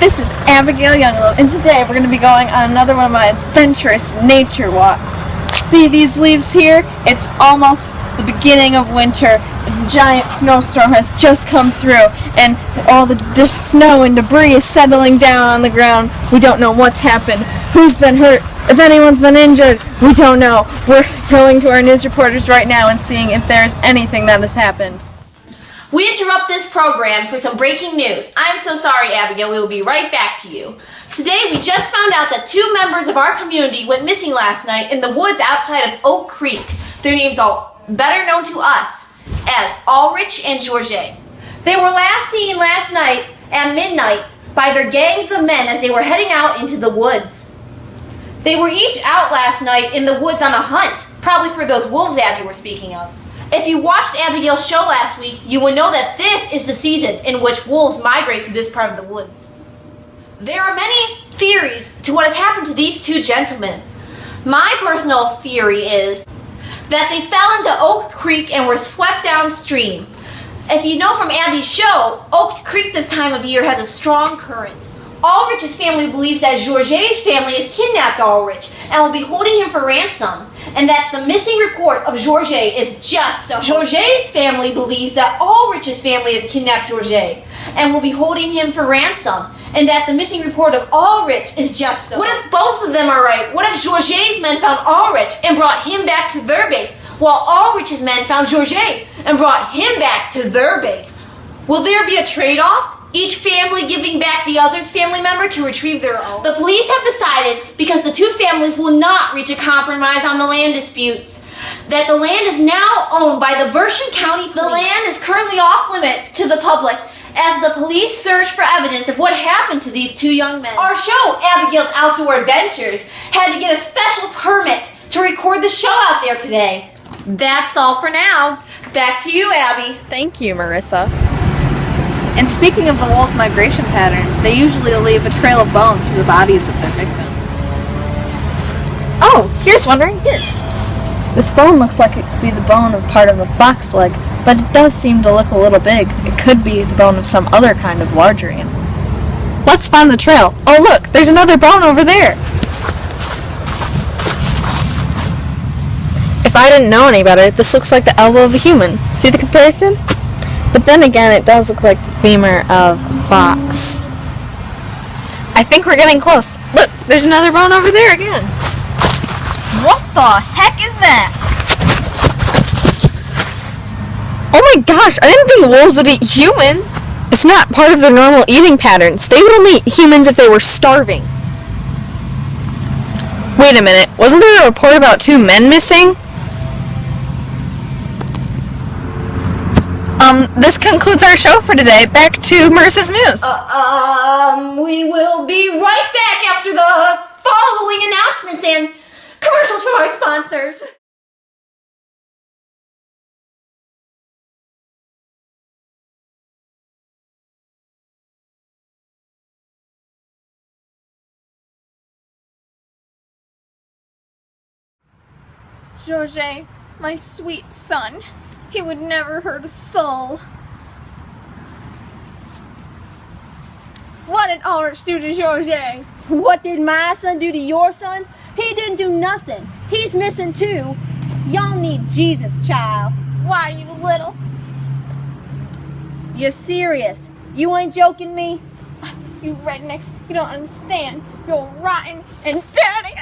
This is Abigail Younglow, and today we're going to be going on another one of my adventurous nature walks. See these leaves here? It's almost the beginning of winter. A giant snowstorm has just come through, and all the snow and debris is settling down on the ground. We don't know what's happened, who's been hurt, if anyone's been injured. We don't know. We're going to our news reporters right now and seeing if there's anything that has happened. We interrupt this program for some breaking news. I'm so sorry, Abigail. We will be right back to you. Today, we just found out that 2 members of our community went missing last night in the woods outside of Oak Creek. Their names are better known to us as Ulrich and Georget. They were last seen last night at midnight by their gangs of men as they were heading out into the woods. They were each out last night in the woods on a hunt, probably for those wolves Abby were speaking of. If you watched Abigail's show last week, you will know that this is the season in which wolves migrate through this part of the woods. There are many theories to what has happened to these 2 gentlemen. My personal theory is that they fell into Oak Creek and were swept downstream. If you know from Abby's show, Oak Creek this time of year has a strong current. Ulrich's family believes that Georget's family has kidnapped Ulrich and will be holding him for ransom, and that the missing report of Georget is just a... Georget's family believes that Ulrich's family has kidnapped Georget and will be holding him for ransom, and that the missing report of Ulrich is just a... What if both of them are right? What if Georget's men found Ulrich and brought him back to their base, while Ulrich's men found Georget and brought him back to their base? Will there be a trade-off? Each family giving back the other's family member to retrieve their own? The police have decided, because the 2 families will not reach a compromise on the land disputes, that the land is now owned by the Bershon County Police. The land is currently off limits to the public as the police search for evidence of what happened to these 2 young men. Our show, Abigail's Outdoor Adventures, had to get a special permit to record the show out there today. That's all for now. Back to you, Abby. Thank you, Marissa. And speaking of the wolves' migration patterns, they usually leave a trail of bones through the bodies of their victims. Oh, here's one right here. This bone looks like it could be the bone of part of a fox leg, but it does seem to look a little big. It could be the bone of some other kind of larger animal. Let's find the trail. Oh look, there's another bone over there. If I didn't know any better, this looks like the elbow of a human. See the comparison? But then again, it does look like the femur of a fox. I think we're getting close. Look, there's another bone over there again. What the heck is that? Oh my gosh, I didn't think wolves would eat humans. It's not part of their normal eating patterns. They would only eat humans if they were starving. Wait a minute, wasn't there a report about 2 men missing? This concludes our show for today. Back to Marissa's news. We will be right back after the following announcements and commercials from our sponsors. Georget, my sweet son. He would never hurt a soul. What did Ulrich do to Georget? What did my son do to your son? He didn't do nothing. He's missing too. Y'all need Jesus, child. Why, you little... You're serious? You ain't joking me? You rednecks, you don't understand. You're rotten and dirty.